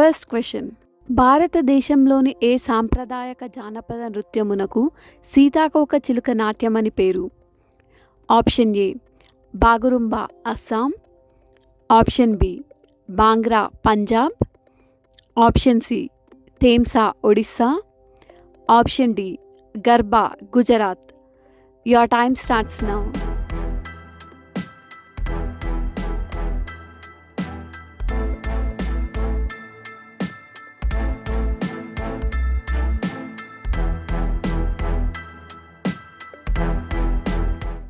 First question. భారతదేశంలోని ఏ సాంప్రదాయక జానపద నృత్యమునకు సీతాకోక చిలుక నాట్యం అని పేరు? Option A Bagurumba Assam, option B Bhangra Punjab, option C తేమ్సా Odisha, option D Garba Gujarat. Your time starts now.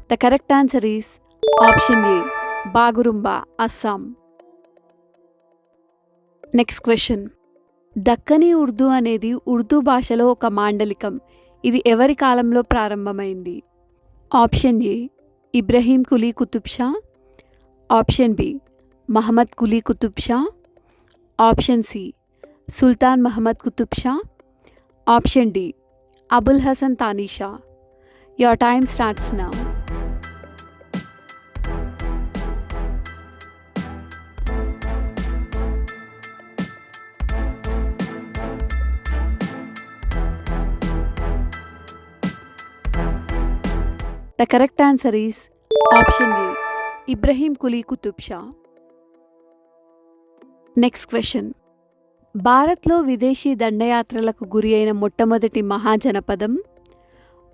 The correct answer is option A, Bagurumba, Assam. Next question. Deccani Urdu అనేది ఉర్దూ భాషలో ఒక మాండలికం. ఇది ఎవరి కాలంలో ప్రారంభమైంది? Option A Ibrahim Quli Qutub Shah, option B Muhammad Quli Qutub Shah, option C Sultan Muhammad Qutub Shah, option D Abul Hasan Tana Shah. Your time starts now. The correct answer is option A, Ibrahim Quli Qutub Shah. Next question. భారత్లో విదేశీ దండయాత్రలకు గురి అయిన మొట్టమొదటి మహాజనపదం?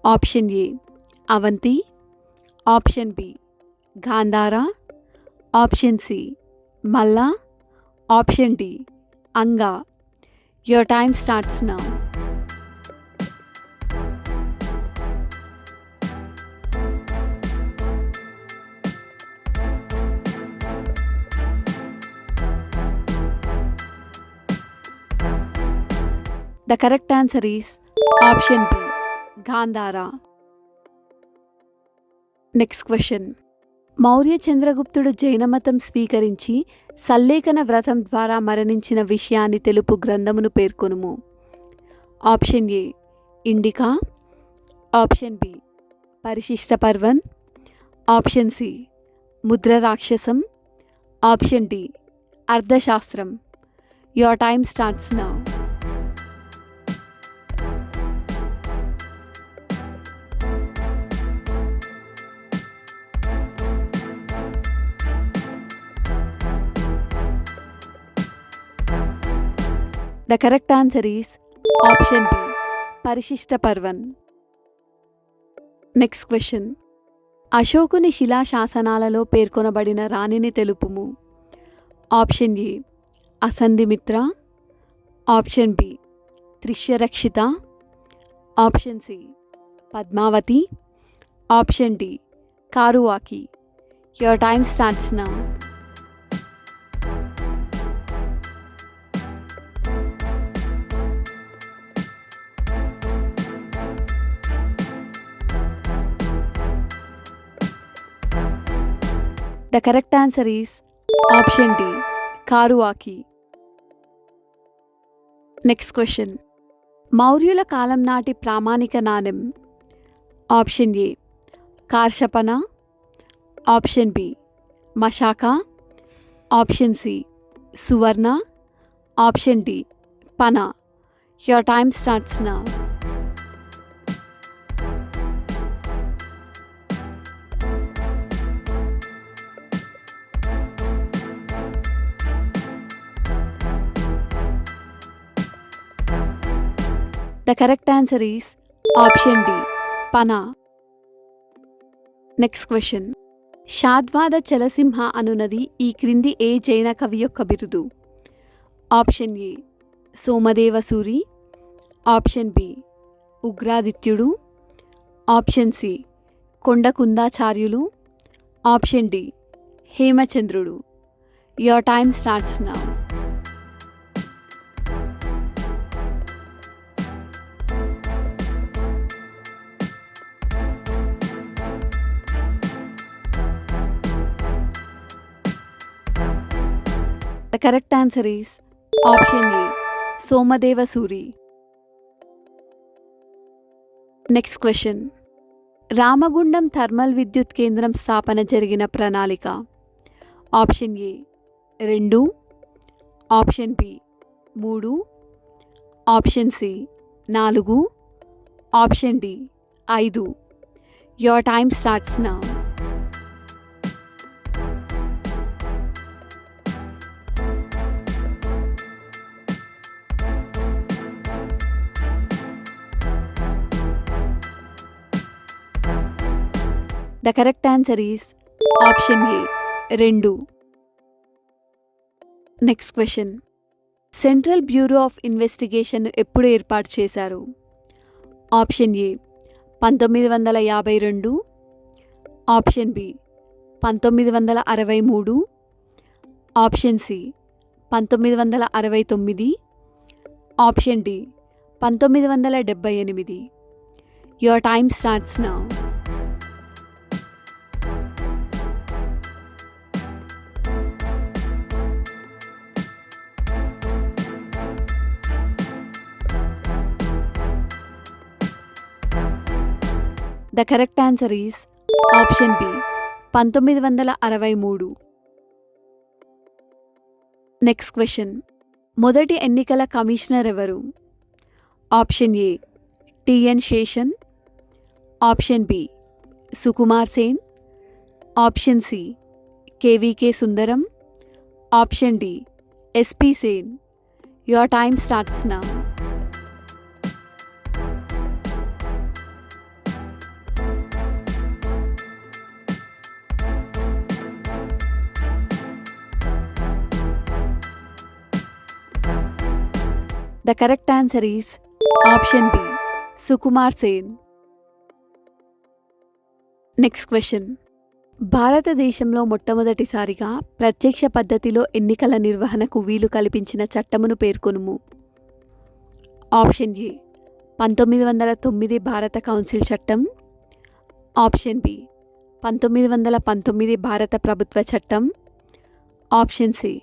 Option A Avanti, option B Gandhara, option C Malla, option D Anga. Your time starts now. The correct answer is option B, Gandhara. Next question. Maurya చంద్రగుప్తుడు జైనమతం స్వీకరించి సల్లేఖన వ్రతం ద్వారా మరణించిన విషయాన్ని తెలుపు గ్రంథమును పేర్కొనుము. Option A Indica, option B Parishishta Parvan, option C ముద్ర రాక్షసం, ఆప్షన్ డి అర్థశాస్త్రం. Your time starts now. The correct answer is option B, Parishishta Parvan. Next question. అశోకుని శిలాశాసనాలలో పేర్కొనబడిన రాణిని తెలుపుము. Option A Asandhimitra, option B Tishyarakshita, option C Padmavati, option D Karuvaki. Your time starts now. The correct answer is option D, Karuvaki. Next question. మౌర్యుల కాలం నాటి ప్రామాణిక నాణెం? Option A Karshapana, option B Mashaka, option C Suvarna, option D Pana. Your time starts now. The correct answer is option D, Pana. Next question. షాద్వాద చలసింహ అనునది ఈ క్రింది ఏ జైన కవి యొక్క బిరుదు? Option A Somadevasuri, option B ఉగ్రాదిత్యుడు, ఆప్షన్ సి కొండకుందాచార్యులు, ఆప్షన్ డి హేమచంద్రుడు. Your time starts now. The correct answer is option A, Somadevasuri. Next question. Ramagundam thermal విద్యుత్ కేంద్రం స్థాపన జరిగిన ప్రణాళిక? Option A 2, option B 3, option C 4, option D 5. Your time starts now. The correct answer is option A 2. Next question. Central bureau of investigation ఎప్పుడు ఏర్పాటు చేశారు? Option A 1952, option B 1963, option C 1969, option D 1978. Your time starts now. The correct answer is option B 1963. Next question. మొదటి ఎన్నికల commissioner ఎవరు? Option A T N Seshan, option B Sukumar Sen, option C K V K Sundaram, option D S P Sen. Your time starts now. The correct answer is option B Sukumar Sen. Next question. భారతదేశంలో మొట్టమొదటిసారిగా ప్రత్యక్ష పద్ధతిలో ఎన్నికల నిర్వహణకు వీలు కల్పించిన చట్టమును పేర్కొనుము. ఆప్షన్ ఏ 1909 భారత కౌన్సిల్ చట్టం, ఆప్షన్ బి 1919 భారత ప్రభుత్వ చట్టం, ఆప్షన్ సి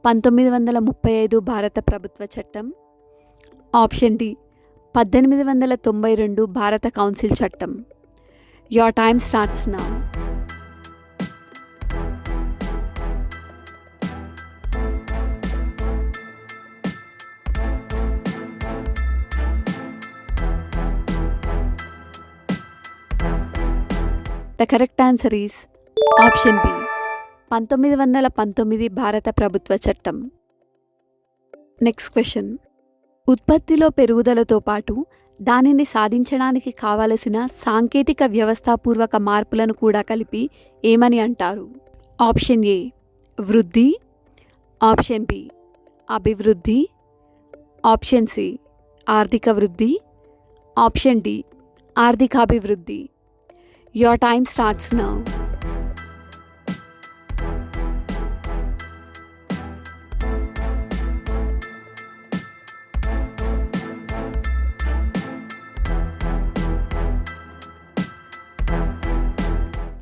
1935 భారత ప్రభుత్వ చట్టం, ఆప్షన్ డి 1892 భారత కౌన్సిల్ చట్టం. Your time starts now. The correct answer is option B 1919 భారత ప్రభుత్వ చట్టం. Next question. ఉత్పత్తిలో పెరుగుదలతో పాటు దానిని సాధించడానికి కావలసిన సాంకేతిక వ్యవస్థాపూర్వక మార్పులను కూడా కలిపి ఏమని అంటారు? ఆప్షన్ ఏ వృద్ధి, ఆప్షన్ బి అభివృద్ధి, ఆప్షన్ సి ఆర్థిక వృద్ధి, ఆప్షన్ డి ఆర్థికాభివృద్ధి. Your time starts now.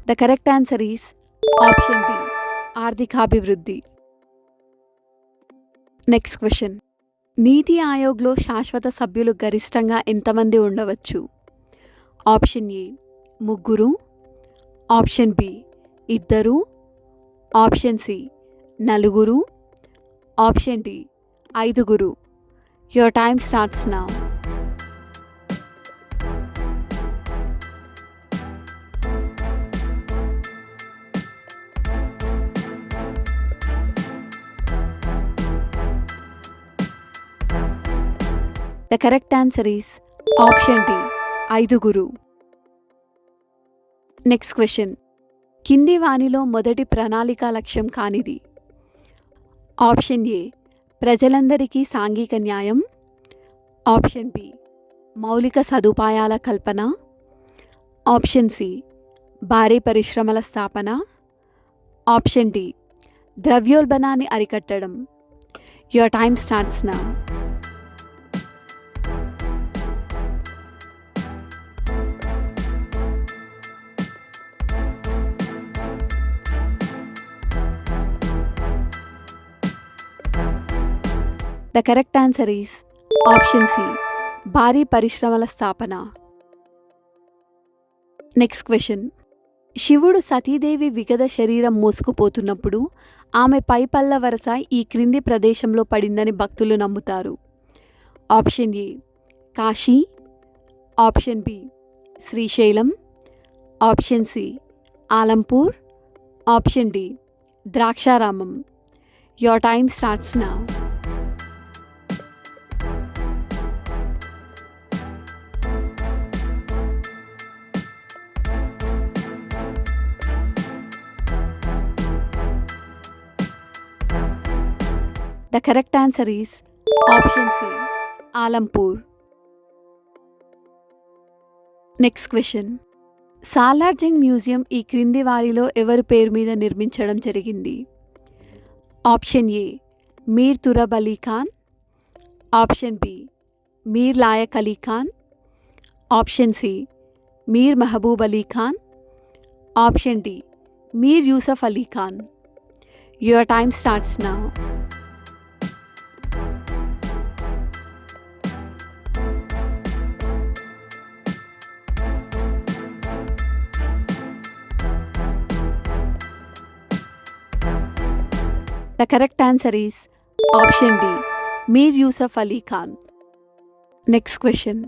The correct answer is option B ఆర్థికాభివృద్ధి. Next question. నీతి ఆయోగ్లో శాశ్వత సభ్యులు గరిష్టంగా ఎంతమంది ఉండవచ్చు? Option A 3, option B 2, option C 4, option D 5. Your time starts now. The correct answer is option D 5. Next question. కింది వానిలో మొదటి ప్రణాళిక లక్ష్యం కానిది? ఆప్షన్ ఏ ప్రజలందరికీ సాంఘిక న్యాయం, ఆప్షన్ బి మౌలిక సదుపాయాల కల్పన, ఆప్షన్ సి భారీ పరిశ్రమల స్థాపన, ఆప్షన్ డి ద్రవ్యోల్బణాన్ని అరికట్టడం. Your time starts now. The correct answer is option C భారీ పరిశ్రమల స్థాపన. Next question. శివుడు సతీదేవి విగత శరీరం మోసుకుపోతున్నప్పుడు ఆమె పై పల్ల వరస ఈ క్రింది ప్రదేశంలో పడిందని భక్తులు నమ్ముతారు. Option A Kashi, option B Srisailam, option C Alampur, option D Draksharamam. Your time starts now. The correct answer is option C, Alampur. Next question. Salar Jung museum ఈ క్రింది వారిలో ఎవరి పేరు మీద నిర్మించడం జరిగింది? Option A Mir Turab Ali Khan, option B Mir Laiq Ali Khan, option C Mir Mahbub Ali Khan, option D Mir Yusuf Ali Khan. Your time starts now. The correct answer is option D, Mir Yusuf Ali Khan. Next question.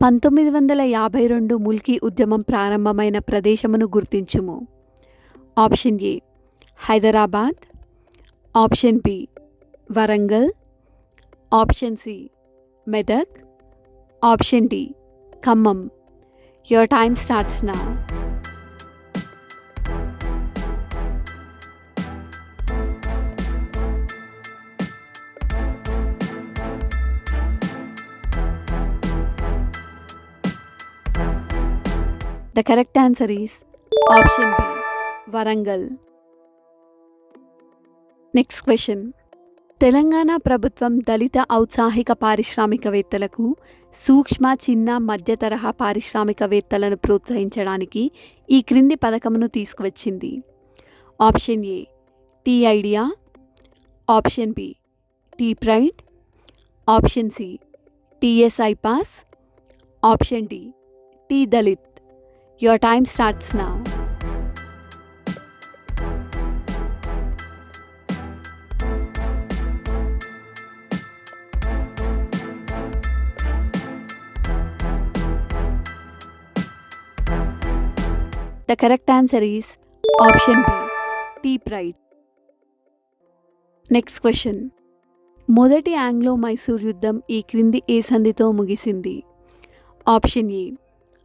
1952 Mulki ఉద్యమం ప్రారంభమైన ప్రదేశమును గుర్తించుము. Option A Hyderabad, option B Warangal, option C Medak, option D Khammam. Your time starts now. The correct answer is option B, Varangal. Next question. Telangana ప్రభుత్వం దళిత ఔత్సాహిక పారిశ్రామికవేత్తలకు సూక్ష్మ, చిన్న, మధ్య తరహా పారిశ్రామికవేత్తలను ప్రోత్సహించడానికి ఈ క్రింది పథకమును తీసుకువచ్చింది. Option A T idea, option B T pride, option C TSI pass, option D T Dalit. Your time starts now. The correct answer is option B, tea pride. Next question. మొదటి ఆంగ్లో మైసూర్ యుద్ధం ఈ క్రింది ఏ సంధితో ముగిసింది? ఆప్షన్ ఏ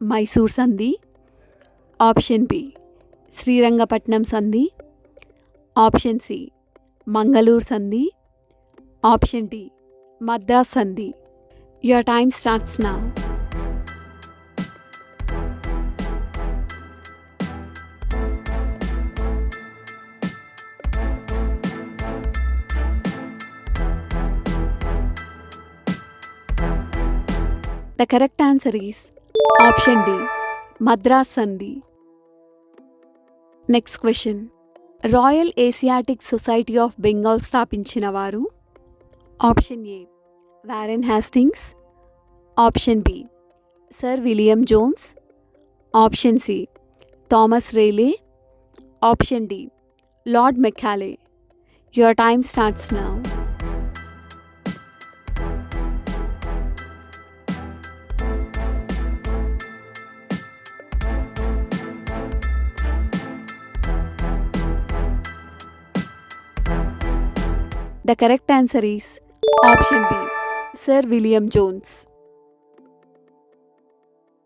మైసూర్ సంధి, option B Srirangapatnam సంధి, option C Mangaluru సంధి, option D Madras సంధి. Your time starts now. The correct answer is option D, Madras సంధి. Next question. Royal Asiatic Society of Bengal స్థాపించిన వారు? Option A Warren Hastings, option B sir William Jones, option C Thomas Raleigh, option D Lord Macaulay. Your time starts now. The correct answer is option B, Sir William Jones.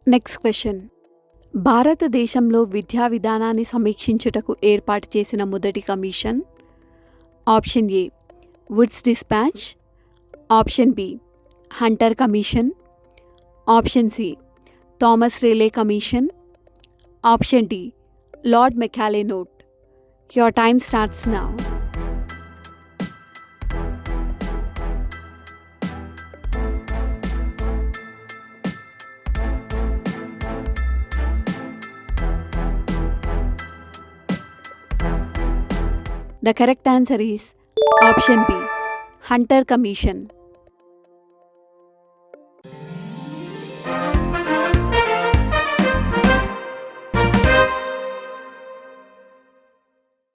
Next question. భారతదేశంలో విద్యా విధానాన్ని సమీక్షించుటకు ఏర్పాటు చేసిన మొదటి commission? Option A Wood's dispatch, option B Hunter commission, option C Thomas Raleigh commission, option D Lord Macaulay note. Your time starts now. The correct answer is option B, Hunter commission.